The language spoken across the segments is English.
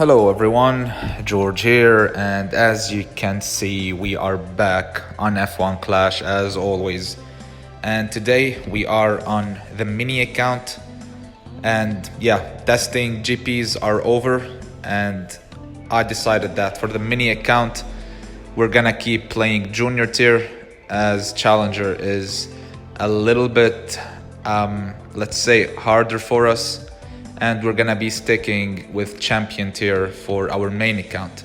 Hello everyone, George here, and as you can see, we are back on F1 Clash as always. And today we are on the mini account, and testing GPs are over, and I decided that for the mini account, we're gonna keep playing junior tier, as challenger is a little bit, let's say, harder for us. And we're gonna be sticking with champion tier for our main account.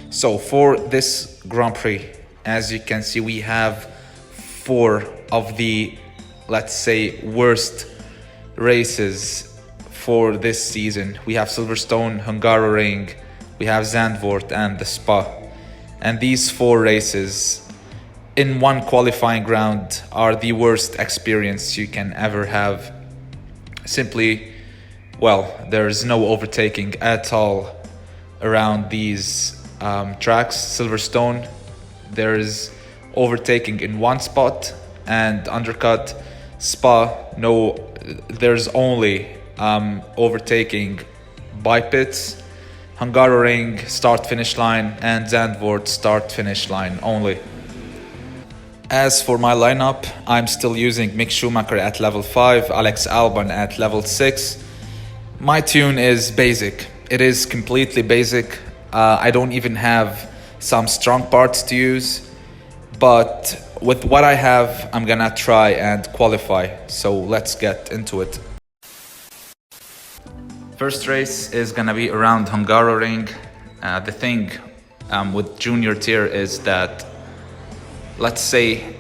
So for this Grand Prix, as you can see, we have 4 of the, let's say, worst races for this season. We have Silverstone, Hungaroring, we have Zandvoort and the Spa. And these 4 races in one qualifying round are the worst experience you can ever have. Simply, there's no overtaking at all around these tracks. Silverstone, there's overtaking in one spot and undercut. Spa, no, there's only overtaking by pits. Hungaroring, start-finish line, and Zandvoort, start-finish line only. As for my lineup, I'm still using Mick Schumacher at level 5, Alex Albon at level 6. My tune is basic. It is completely basic. I don't even have some strong parts to use, but with what I have, I'm gonna try and qualify. So let's get into it. First race is gonna be around Hungaroring. The thing with junior tier is that, let's say,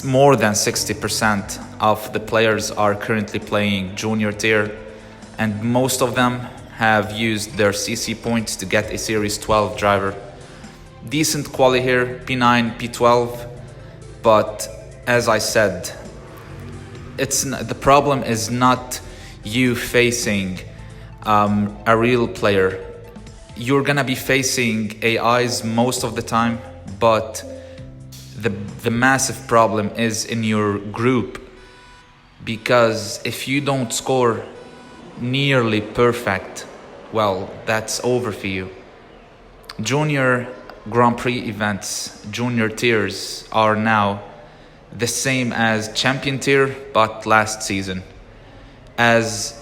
more than 60% of the players are currently playing junior tier, and most of them have used their CC points to get a Series 12 driver. Decent quality here, P9, P12, but as I said, the problem is not you facing a real player. You're gonna be facing AIs most of the time, but the massive problem is in your group, because if you don't score nearly perfect, that's over for you. Junior Grand Prix events, junior tiers, are now the same as champion tier, but last season, as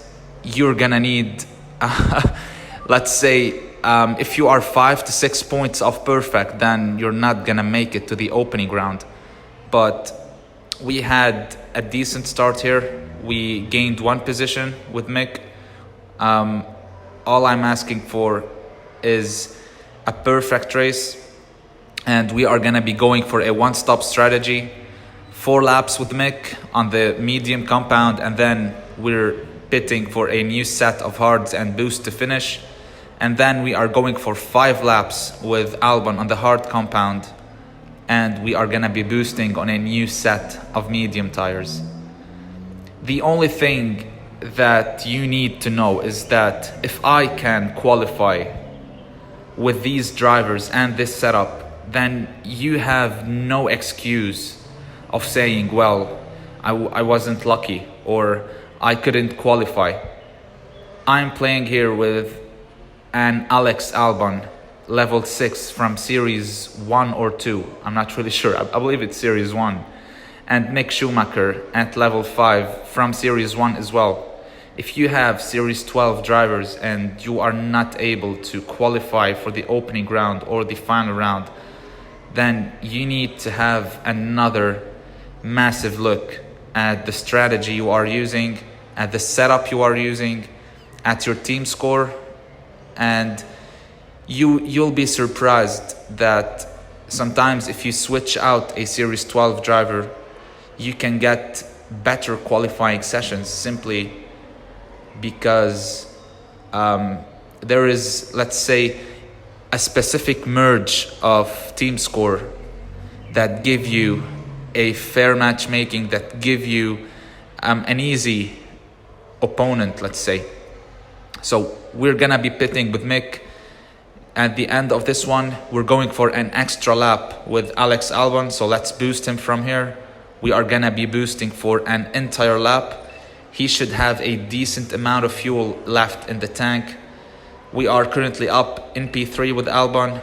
you're gonna need let's say, if you are 5 to 6 points off perfect, then you're not gonna make it to the opening round. But we had a decent start here. We gained 1 position with Mick. All I'm asking for is a perfect race, and we are gonna be going for a one-stop strategy. 4 laps with Mick on the medium compound, and then we're pitting for a new set of hards and boost to finish. And then we are going for 5 laps with Albon on the hard compound, and we are gonna be boosting on a new set of medium tires. The only thing that you need to know is that if I can qualify with these drivers and this setup, then you have no excuse of saying, I wasn't lucky or I couldn't qualify. I'm playing here with an Alex Albon, level 6 from Series 1 or 2. I'm not really sure. I believe it's Series 1. And Mick Schumacher at level 5 from Series 1 as well. If you have Series 12 drivers and you are not able to qualify for the opening round or the final round, then you need to have another massive look at the strategy you are using, at the setup you are using, at your team score, and you'll be surprised that sometimes if you switch out a Series 12 driver, you can get better qualifying sessions simply because there is, let's say, a specific merge of team score that give you a fair matchmaking, that give you an easy opponent, let's say. So we're gonna be pitting with Mick. At the end of this one, we're going for an extra lap with Alex Albon, so let's boost him from here. We are gonna be boosting for an entire lap. He should have a decent amount of fuel left in the tank. We are currently up in P3 with Albon.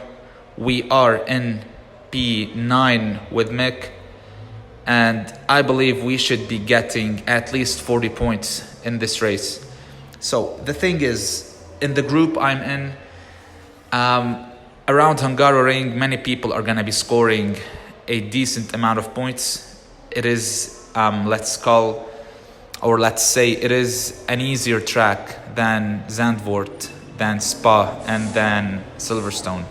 We are in P9 with Mick. And I believe we should be getting at least 40 points in this race. So the thing is, in the group I'm in, around Hungaroring, many people are going to be scoring a decent amount of points. It is, let's say it is an easier track than Zandvoort, than Spa, and than Silverstone.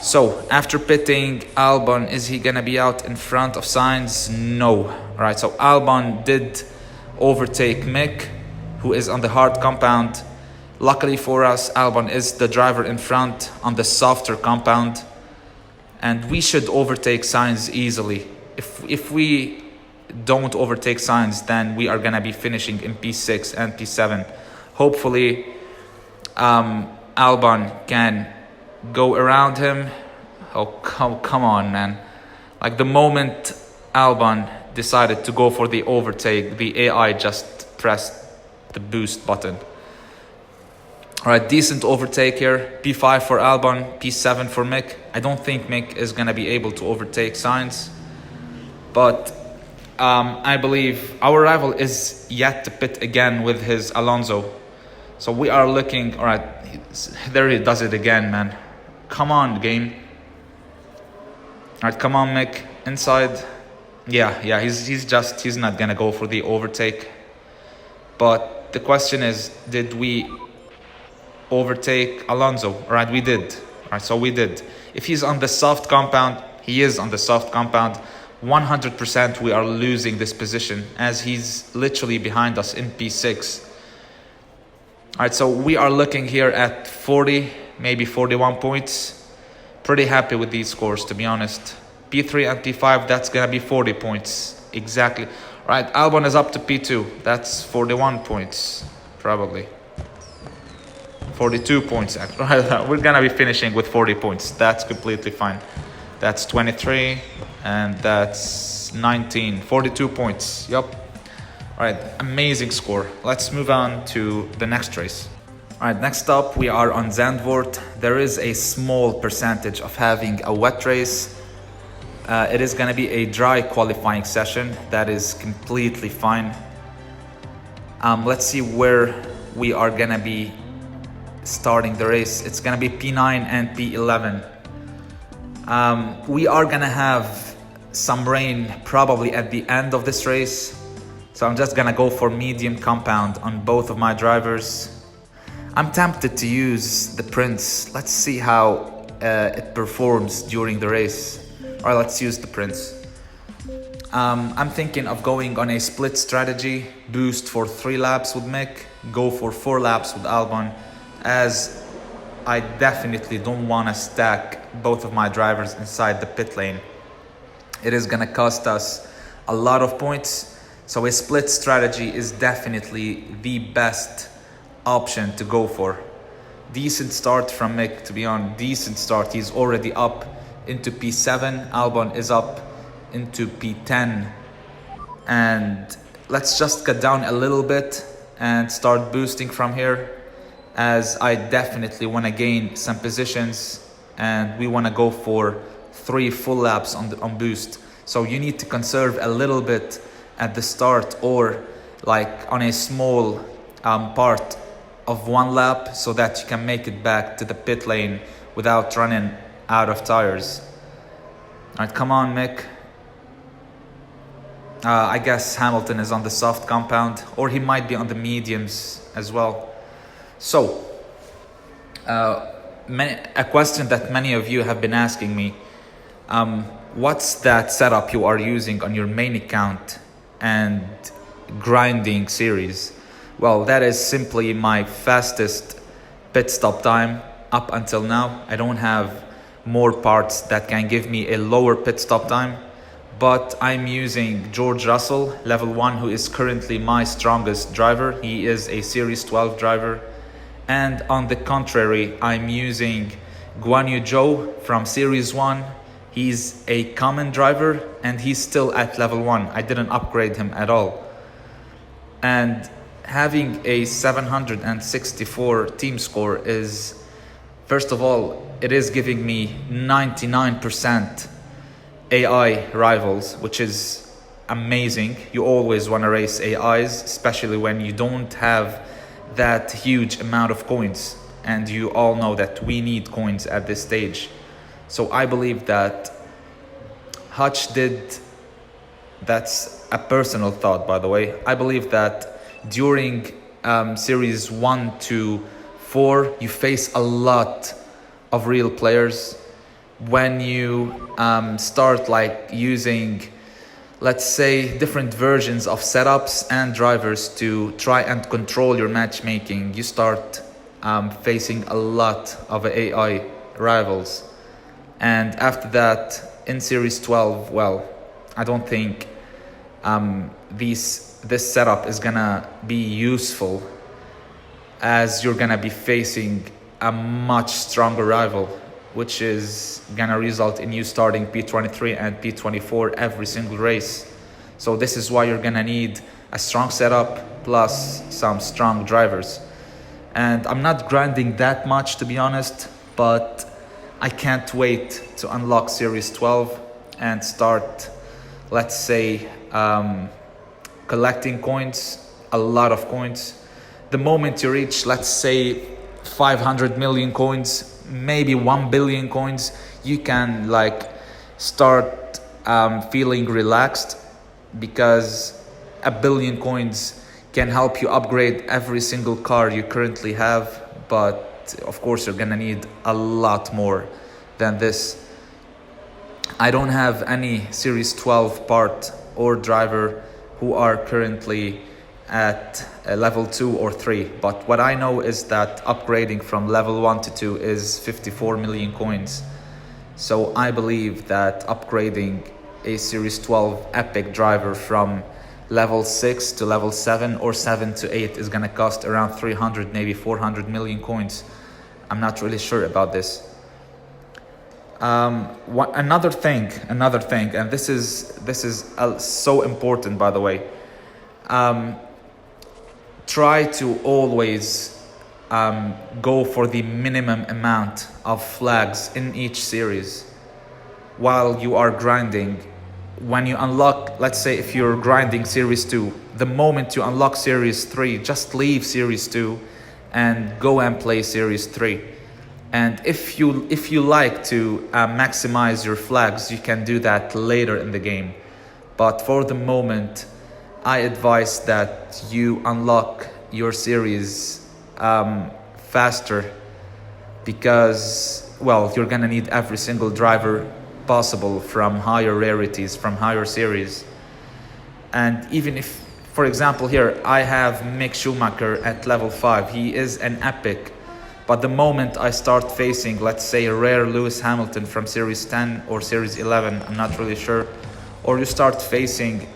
So after pitting, Albon, is he gonna be out in front of Sainz? No. All right, so Albon did overtake Mick, who is on the hard compound. Luckily for us, Albon is the driver in front on the softer compound, and we should overtake Sainz easily. If we don't overtake Sainz, then we are gonna be finishing in P6 and P7. Hopefully, Albon can go around him. Oh, come on, man. Like, the moment Albon decided to go for the overtake, the AI just pressed the boost button. All right, decent overtake here. P5 for Albon, P7 for Mick. I don't think Mick is going to be able to overtake Sainz, but I believe our rival is yet to pit again with his Alonso. So we are looking, all right, there he does it again, man. Come on, game. All right, come on, Mick, inside. Yeah, he's not gonna go for the overtake. But the question is, did we overtake Alonso? All right, we did. All right, so we did. If he's on the soft compound, he is on the soft compound. 100% we are losing this position, as he's literally behind us in P6. All right, so we are looking here at 40, maybe 41 points. Pretty happy with these scores, to be honest. P3 and P5, that's going to be 40 points. Exactly. All right, Albon is up to P2. That's 41 points, probably. 42 points, actually. We're going to be finishing with 40 points. That's completely fine. That's 23, and that's 19. 42 points. Yup. All right, amazing score. Let's move on to the next race. All right, next up, we are on Zandvoort. There is a small percentage of having a wet race. It is going to be a dry qualifying session. That is completely fine. Let's see where we are going to be starting the race. It's going to be P9 and P11. We are going to have some rain probably at the end of this race. So I'm just gonna go for medium compound on both of my drivers. I'm tempted to use the Prince. Let's see how it performs during the race. All right, let's use the Prince. I'm thinking of going on a split strategy, boost for 3 laps with Mick, go for 4 laps with Albon, as I definitely don't want to stack both of my drivers inside the pit lane. It is gonna cost us a lot of points. So a split strategy is definitely the best option to go for. Decent start from Mick, to be honest. Decent start. He's already up into P7. Albon is up into P10. And let's just cut down a little bit and start boosting from here, as I definitely want to gain some positions and we want to go for 3 full laps on boost. So you need to conserve a little bit at the start, or like on a small part of 1 lap, so that you can make it back to the pit lane without running out of tires. All right, come on, Mick. I guess Hamilton is on the soft compound, or he might be on the mediums as well. So, a question that many of you have been asking me, what's that setup you are using on your main account and grinding series? Well, that is simply my fastest pit stop time up until now. I don't have more parts that can give me a lower pit stop time, but I'm using George Russell, level 1, who is currently my strongest driver. He is a Series 12 driver. And on the contrary, I'm using Guan Yu Zhou from Series 1. He's a common driver and he's still at level 1. I didn't upgrade him at all. And having a 764 team score is, first of all, it is giving me 99% AI rivals, which is amazing. You always want to race AIs, especially when you don't have that huge amount of coins, and you all know that we need coins at this stage. So I believe that Hutch did, that's a personal thought by the way, I believe that during series 1 to 4 you face a lot of real players. When you start like using, let's say, different versions of setups and drivers to try and control your matchmaking, you start facing a lot of AI rivals. And after that, in series 12, well, I don't think this setup is gonna be useful, as you're gonna be facing a much stronger rival, which is gonna result in you starting P23 and P24 every single race. So this is why you're gonna need a strong setup plus some strong drivers. And I'm not grinding that much, to be honest, but I can't wait to unlock series 12 and start, let's say, collecting coins, a lot of coins. The moment you reach, let's say, 500 million coins, maybe 1 billion coins, you can like start feeling relaxed, because 1 billion coins can help you upgrade every single car you currently have. But of course you're gonna need a lot more than this. I don't have any series 12 part or driver who are currently at level 2 or 3, but what I know is that upgrading from level 1 to 2 is 54 million coins. So I believe that upgrading a series 12 epic driver from level 6 to level 7 or 7 to 8 is gonna cost around 300, maybe 400 million coins. I'm not really sure about this. Another thing, and this is so important, by the way. Try to always go for the minimum amount of flags in each series while you are grinding. When you unlock, let's say if you're grinding series 2, the moment you unlock series 3, just leave series 2 and go and play series 3. And if you like to maximize your flags, you can do that later in the game. But for the moment, I advise that you unlock your series faster, because, well, you're gonna need every single driver possible from higher rarities, from higher series. And even if, for example, here I have Mick Schumacher at level 5, he is an epic. But the moment I start facing, let's say, a rare Lewis Hamilton from series 10 or series 11, I'm not really sure, or you start facing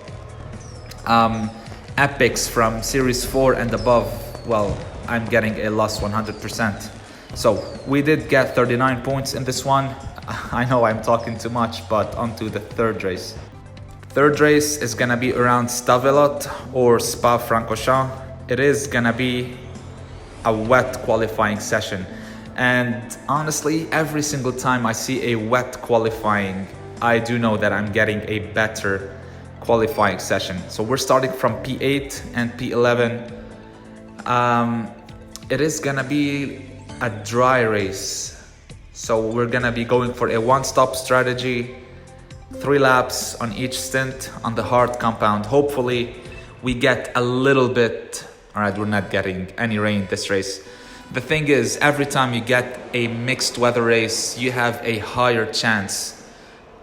epics from series 4 and above, well, I'm getting a loss 100%. So we did get 39 points in this one. I know I'm talking too much, but on to the third race. Third race is gonna be around Stavelot or Spa-Francorchamps. It is gonna be a wet qualifying session, and honestly, every single time I see a wet qualifying, I do know that I'm getting a better qualifying session. So we're starting from P8 and P11. It is gonna be a dry race, so we're gonna be going for a one-stop strategy, 3 laps on each stint on the hard compound. Hopefully we get a little bit. All right, we're not getting any rain this race. The thing is, every time you get a mixed weather race, you have a higher chance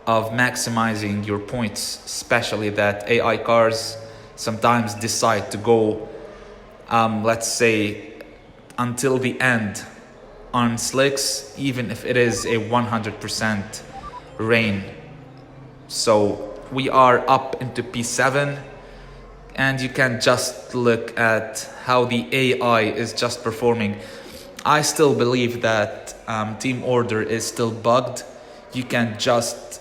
of maximizing your points, especially that AI cars sometimes decide to go, let's say, until the end on slicks, even if it is a 100% rain. So we are up into P7. And you can just look at how the AI is just performing. I still believe that team order is still bugged. You can just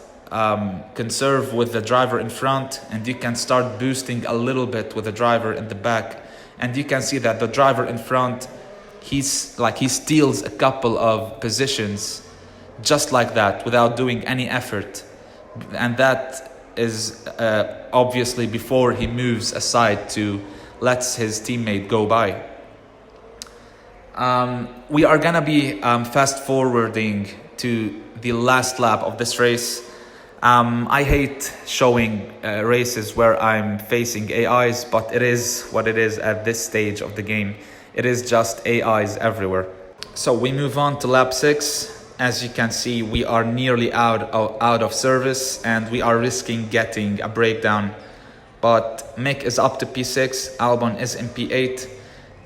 conserve with the driver in front, and you can start boosting a little bit with the driver in the back, And you can see that the driver in front, he steals a couple of positions just like that without doing any effort. And that is obviously before he moves aside to let his teammate go by. We are gonna be fast forwarding to the last lap of this race. I hate showing races where I'm facing AIs, but it is what it is at this stage of the game. It is just AIs everywhere. So we move on to lap 6. As you can see, we are nearly out of service and we are risking getting a breakdown. But Mick is up to P6, Albon is in P8,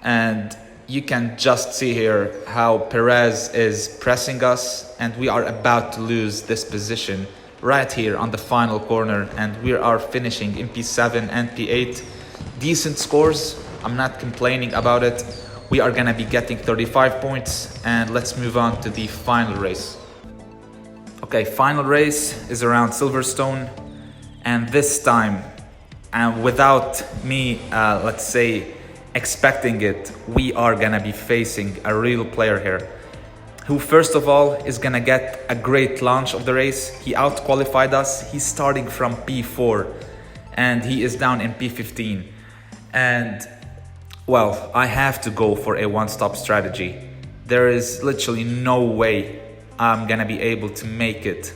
and you can just see here how Perez is pressing us, and we are about to lose this position right here on the final corner, and we are finishing in P7 and P8. Decent scores, I'm not complaining about it. We are gonna be getting 35 points, and let's move on to the final race. Okay, final race is around Silverstone, and this time, and without me, let's say, expecting it, we are gonna be facing a real player here, who first of all is gonna get a great launch of the race. He out-qualified us. He's starting from P4 and he is down in P15. And well, I have to go for a one-stop strategy. There is literally no way I'm gonna be able to make it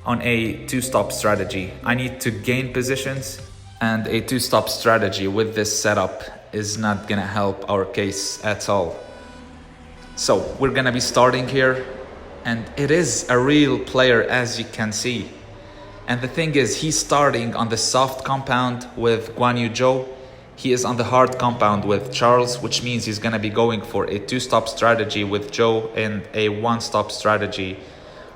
on a two-stop strategy. I need to gain positions, and a two-stop strategy with this setup is not gonna help our case at all. So we're gonna be starting here, and it is a real player, as you can see. And the thing is, he's starting on the soft compound with Guan Yu Zhou. He is on the hard compound with Charles, which means he's gonna be going for a two-stop strategy with Zhou and a one-stop strategy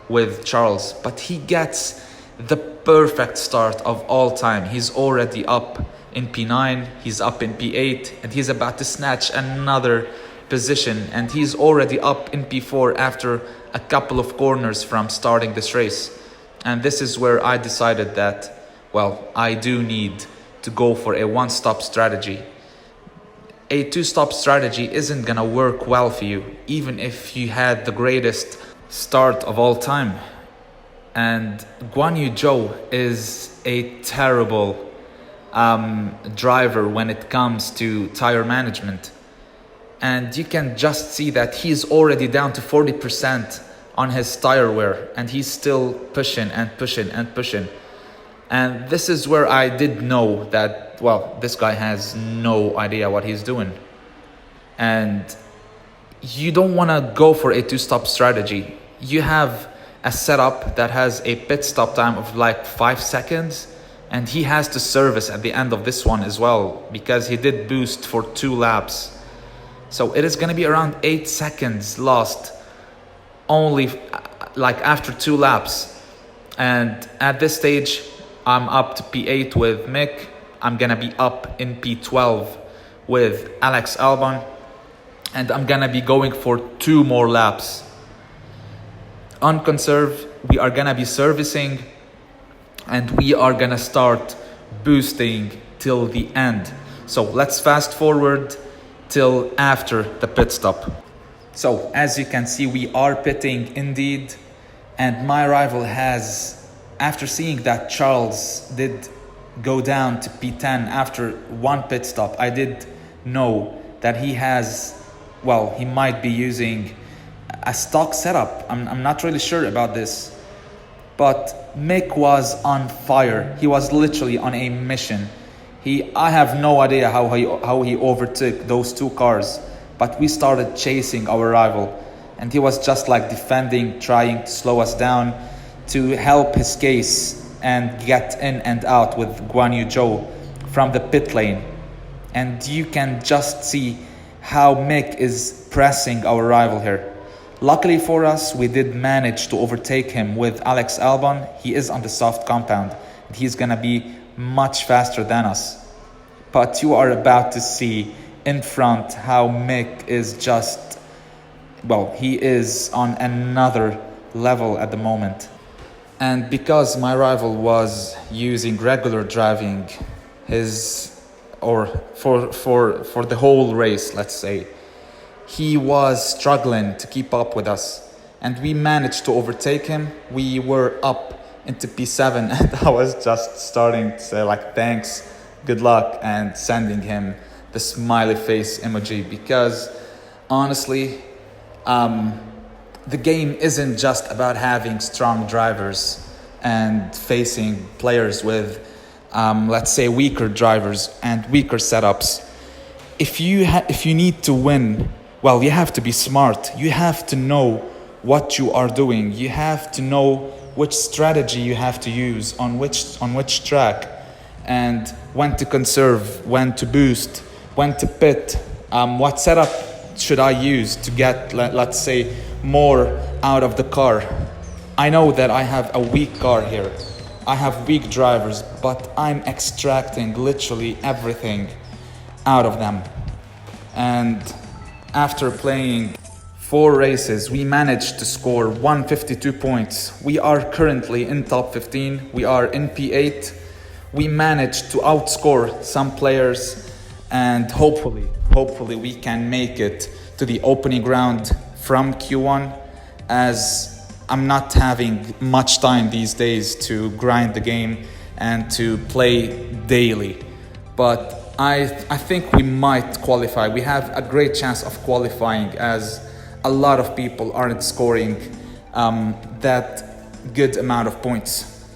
with Charles. But he gets the perfect start of all time. He's already up in P9, he's up in P8, and he's about to snatch another position, and he's already up in P4 after a couple of corners from starting this race. And this is where I decided that, well, I do need to go for a one-stop strategy. A two-stop strategy isn't gonna work well for you, even if you had the greatest start of all time. And Guan Yu Zhou is a terrible driver when it comes to tire management. And you can just see that he's already down to 40% on his tire wear, and he's still pushing and pushing and pushing. And this is where I did know that, well, this guy has no idea what he's doing. And you don't want to go for a two-stop strategy. You have a setup that has a pit stop time of like 5 seconds, and he has to service at the end of this one as well, because he did boost for 2 laps. So it is going to be around 8 seconds lost only like after 2 laps. And at this stage, I'm up to P8 with Mick. I'm going to be up in P12 with Alex Albon. And I'm going to be going for 2 more laps. On conserve, we are going to be servicing, and we are going to start boosting till the end. So let's fast forward till after the pit stop. So as you can see, we are pitting indeed, and my rival has, after seeing that Charles did go down to P10 after 1 pit stop, I did know that he has, well, he might be using a stock setup. I'm not really sure about this, but Mick was on fire. He was literally on a mission. I have no idea how he overtook those 2 cars, but we started chasing our rival, and he was just like defending, trying to slow us down to help his case and get in and out with Guan Yu Zhou from the pit lane. And you can just see how Mick is pressing our rival here. Luckily for us, we did manage to overtake him with Alex Albon. He is on the soft compound, and he's gonna be much faster than us. But you are about to see in front how Mick is just, well, he is on another level at the moment. And because my rival was using regular driving, his or for the whole race, let's say, he was struggling to keep up with us, and we managed to overtake him. We were up into P7 and I was just starting to say like thanks, good luck, and sending him the smiley face emoji, because honestly the game isn't just about having strong drivers and facing players with let's say weaker drivers and weaker setups. If you need to win, well, you have to be smart. You have to know what you are doing. You have to know which strategy you have to use on which track, and when to conserve, when to boost, when to pit, what setup should I use to get, let's say, more out of the car. I know that I have a weak car here. I have weak drivers, but I'm extracting literally everything out of them. And after playing 4 races, we managed to score 152 points. We are currently in top 15. We are in P8. We managed to outscore some players, and hopefully we can make it to the opening round from Q1, as I'm not having much time these days to grind the game and to play daily. But I think we might qualify. We have a great chance of qualifying, as a lot of people aren't scoring that good amount of points.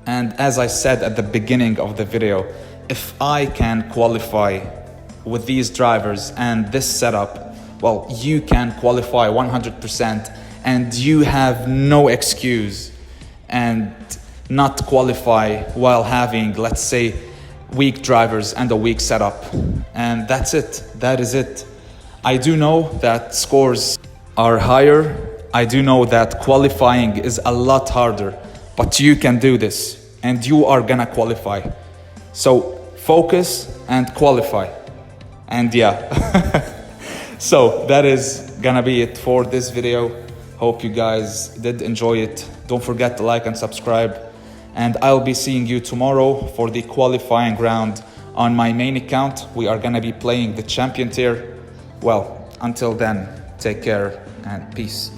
And as I said at the beginning of the video, if I can qualify with these drivers and this setup, well, you can qualify 100%, and you have no excuse and not qualify while having, let's say, weak drivers and a weak setup. And that's it. That is it. I do know that scores are higher. I do know that qualifying is a lot harder, but you can do this and you are gonna qualify. So focus and qualify. And yeah. So that is gonna be it for this video. Hope you guys did enjoy it. Don't forget to like and subscribe. And I'll be seeing you tomorrow for the qualifying round on my main account. We are gonna be playing the champion tier. Well, until then, take care and peace.